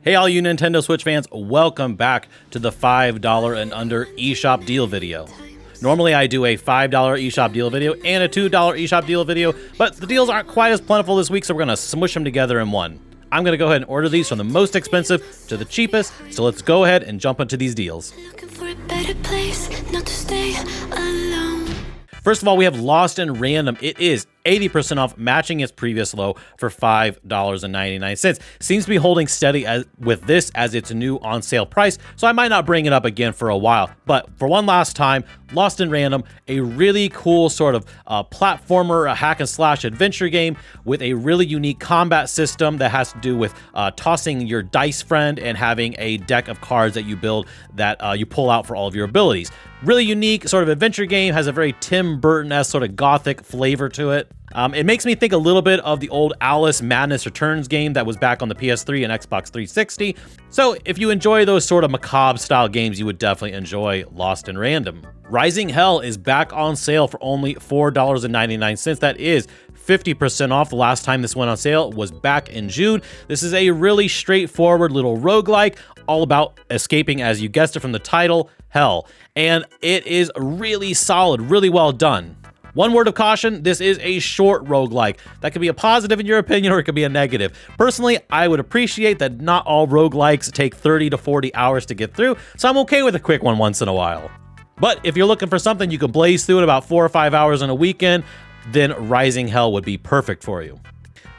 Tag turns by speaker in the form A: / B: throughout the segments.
A: Hey all you Nintendo Switch fans, welcome back to the $5 and under eShop deal video. Normally I do a $5 eShop deal video and a $2 eShop deal video, but the deals aren't quite as plentiful this week, so we're going to smush them together in one. I'm going to go ahead and order these from the most expensive to the cheapest, so let's go ahead and jump into these deals.
B: Looking for a better place, not to stay alone.
A: First of all, we have Lost in Random. It is 80% off, matching its previous low for $5.99. Seems to be holding steady with this as its new on sale price, so I might not bring it up again for a while. But for one last time, Lost in Random, a really cool sort of platformer, a hack and slash adventure game with a really unique combat system that has to do with tossing your dice friend and having a deck of cards that you build that you pull out for all of your abilities. Really unique sort of adventure game, has a very Tim Burton-esque sort of gothic flavor to it. It makes me think a little bit of the old Alice Madness Returns game that was back on the PS3 and Xbox 360. So if you enjoy those sort of macabre style games, you would definitely enjoy Lost in Random. Rising Hell is back on sale for only $4.99. That is 50% off. The last time this went on sale was back in June. This is a really straightforward little roguelike, all about escaping, as you guessed it from the title, hell. And it is really solid, really well done. One word of caution, this is a short roguelike. That could be a positive in your opinion, or it could be a negative. Personally, I would appreciate that not all roguelikes take 30 to 40 hours to get through, so I'm okay with a quick one once in a while. But if you're looking for something you can blaze through in about 4 or 5 hours in a weekend, then Rising Hell would be perfect for you.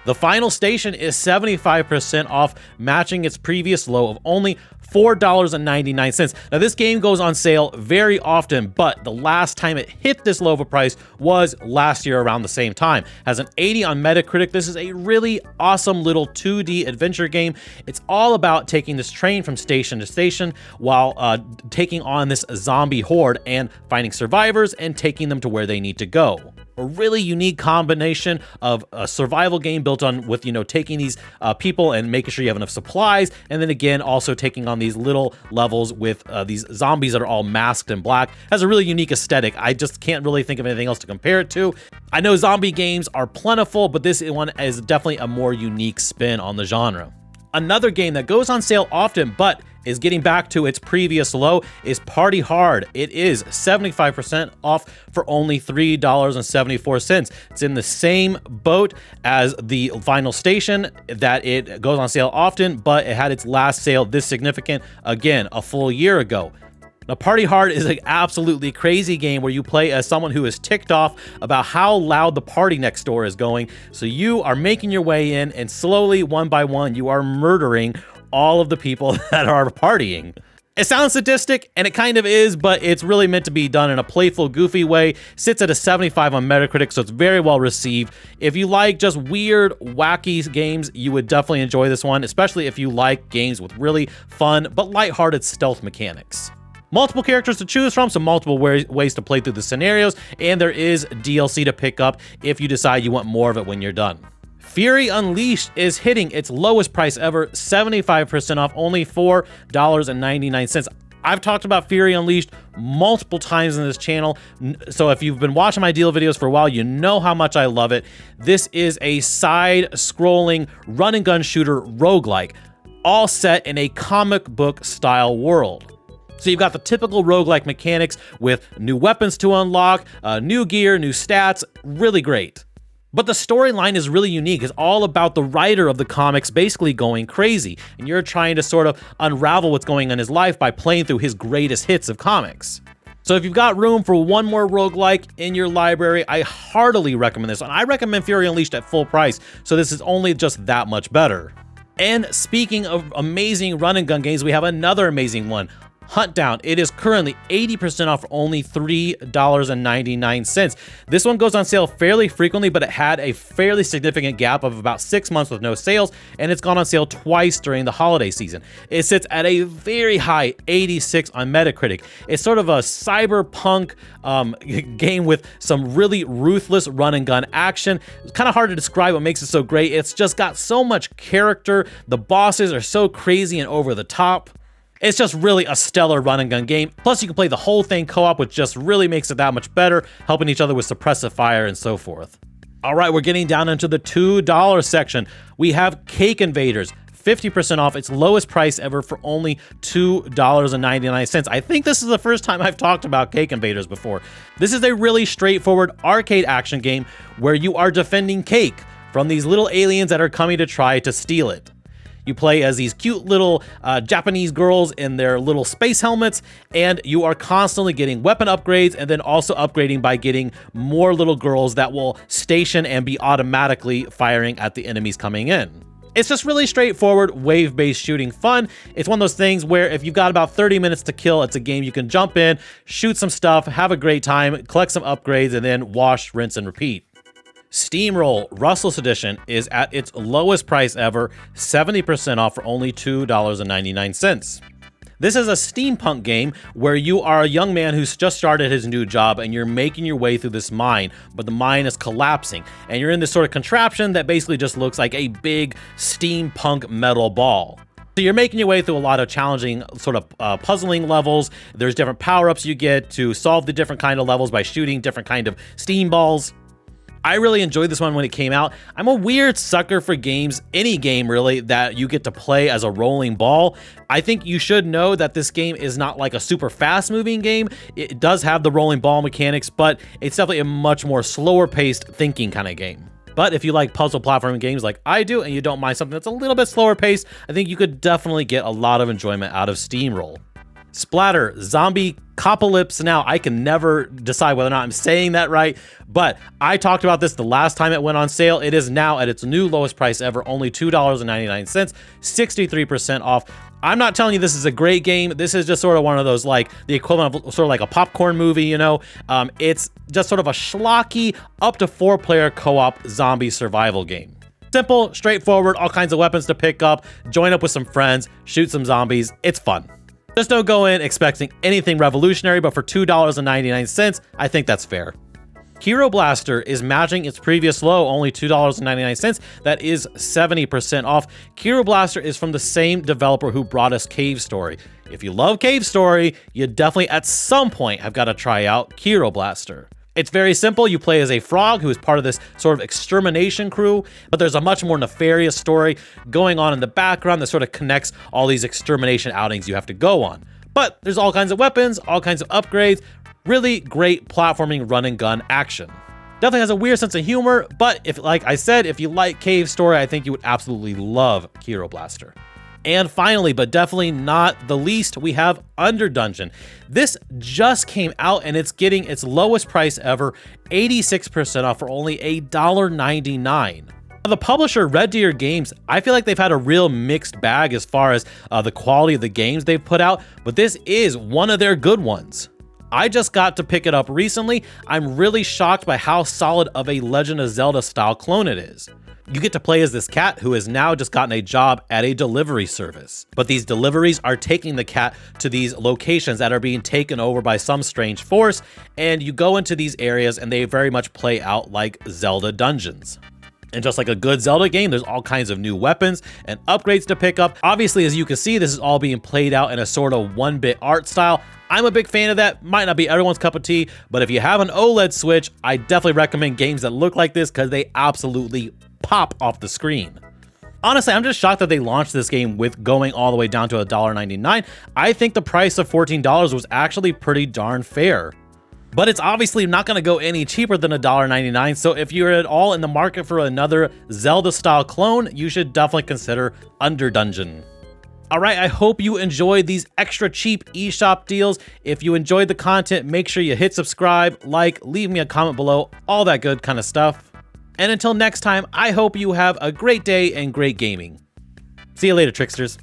A: The Final Station is 75% off, matching its previous low of only $4.99. Now, this game goes on sale very often, but the last time it hit this low of a price was last year around the same time. Has an 80 on Metacritic. This is a really awesome little 2D adventure game. It's all about taking this train from station to station while taking on this zombie horde and finding survivors and taking them to where they need to go. A really unique combination of a survival game built on with, taking these people and making sure you have enough supplies, and then again also taking on these little levels with these zombies that are all masked in black. Has a really unique aesthetic. I just can't really think of anything else to compare it to. I know zombie games are plentiful, but this one is definitely a more unique spin on the genre. Another game that goes on sale often but is getting back to its previous low is Party Hard. It is 75% off for only $3.74. It's in the same boat as the Final Station, that it goes on sale often, but it had its last sale this significant, again, a full year ago. Now, Party Hard is an absolutely crazy game where you play as someone who is ticked off about how loud the party next door is going. So you are making your way in, and slowly, one by one, you are murdering all of the people that are partying. It sounds sadistic, and it kind of is, but it's really meant to be done in a playful, goofy way. Sits at a 75 on Metacritic, so it's very well received. If you like just weird, wacky games, you would definitely enjoy this one, especially if you like games with really fun but lighthearted stealth mechanics. Multiple characters to choose from, so multiple ways to play through the scenarios, and there is DLC to pick up if you decide you want more of it when you're done. Fury Unleashed is hitting its lowest price ever, 75% off, only $4.99. I've talked about Fury Unleashed multiple times in this channel, so if you've been watching my deal videos for a while, you know how much I love it. This is a side-scrolling run-and-gun shooter roguelike, all set in a comic book style world. So you've got the typical roguelike mechanics with new weapons to unlock, new gear, new stats, really great. But the storyline is really unique. It's all about the writer of the comics basically going crazy, and you're trying to sort of unravel what's going on in his life by playing through his greatest hits of comics. So if you've got room for one more roguelike in your library, I heartily recommend this, and I recommend Fury Unleashed at full price, so this is only just that much better. And speaking of amazing run and gun games, we have another amazing one. Huntdown. It is currently 80% off for only $3.99. This one goes on sale fairly frequently, but it had a fairly significant gap of about 6 months with no sales, and it's gone on sale twice during the holiday season. It sits at a very high 86 on Metacritic. It's sort of a cyberpunk game with some really ruthless run and gun action. It's kind of hard to describe what makes it so great. It's just got so much character. The bosses are so crazy and over the top. It's just really a stellar run and gun game. Plus, you can play the whole thing co-op, which just really makes it that much better, helping each other with suppressive fire and so forth. All right, we're getting down into the $2 section. We have Cake Invaders. 50% off its lowest price ever for only $2.99. I think this is the first time I've talked about Cake Invaders before. This is a really straightforward arcade action game where you are defending Cake from these little aliens that are coming to try to steal it. You play as these cute little Japanese girls in their little space helmets, and you are constantly getting weapon upgrades and then also upgrading by getting more little girls that will station and be automatically firing at the enemies coming in. It's just really straightforward, wave-based shooting fun. It's one of those things where if you've got about 30 minutes to kill, it's a game you can jump in, shoot some stuff, have a great time, collect some upgrades, and then wash, rinse, and repeat. Steamroll Rustless Edition is at its lowest price ever, 70% off for only $2.99. This is a steampunk game where you are a young man who's just started his new job and you're making your way through this mine, but the mine is collapsing and you're in this sort of contraption that basically just looks like a big steampunk metal ball. So you're making your way through a lot of challenging sort of puzzling levels. There's different power-ups you get to solve the different kind of levels by shooting different kind of steam balls. I really enjoyed this one when it came out. I'm a weird sucker for games, any game really, that you get to play as a rolling ball. I think you should know that this game is not like a super fast moving game. It does have the rolling ball mechanics, but it's definitely a much more slower paced thinking kind of game. But if you like puzzle platforming games like I do, and you don't mind something that's a little bit slower paced, I think you could definitely get a lot of enjoyment out of Steamroll. Splatter Zombie Copolypse. Now, I can never decide whether or not I'm saying that right, but I talked about this the last time it went on sale. It is now at its new lowest price ever, only $2.99, 63% off. I'm not telling you this is a great game. This is just sort of one of those, like the equivalent of sort of like a popcorn movie, you know? It's just sort of a schlocky, up to 4-player co-op zombie survival game. Simple, straightforward, all kinds of weapons to pick up, join up with some friends, shoot some zombies. It's fun. Just don't go in expecting anything revolutionary, but for $2.99, I think that's fair. Hero Blaster is matching its previous low, only $2.99. That is 70% off. Hero Blaster is from the same developer who brought us Cave Story. If you love Cave Story, you definitely at some point have got to try out Hero Blaster. It's very simple. You play as a frog who is part of this sort of extermination crew, but there's a much more nefarious story going on in the background that sort of connects all these extermination outings you have to go on. But there's all kinds of weapons, all kinds of upgrades, really great platforming run and gun action. Definitely has a weird sense of humor, but if, like I said, if you like Cave Story, I think you would absolutely love Hero Blaster. And finally, but definitely not the least, we have Under Dungeon. This just came out and it's getting its lowest price ever, 86% off for only $1.99. The publisher Red Deer Games, I feel like they've had a real mixed bag as far as the quality of the games they've put out, but this is one of their good ones. I just got to pick it up recently. I'm really shocked by how solid of a Legend of Zelda style clone it is. You get to play as this cat who has now just gotten a job at a delivery service. But these deliveries are taking the cat to these locations that are being taken over by some strange force, and you go into these areas and they very much play out like Zelda dungeons. And just like a good Zelda game, there's all kinds of new weapons and upgrades to pick up. Obviously, as you can see, this is all being played out in a sort of 1-bit art style. I'm a big fan of that. Might not be everyone's cup of tea, but if you have an OLED Switch, I definitely recommend games that look like this because they absolutely pop off the screen. Honestly, I'm just shocked that they launched this game with going all the way down to $1.99. I think the price of $14 was actually pretty darn fair. But it's obviously not going to go any cheaper than $1.99, so if you're at all in the market for another Zelda-style clone, you should definitely consider Under Dungeon. Alright, I hope you enjoyed these extra cheap eShop deals. If you enjoyed the content, make sure you hit subscribe, like, leave me a comment below, all that good kind of stuff. And until next time, I hope you have a great day and great gaming. See you later, tricksters.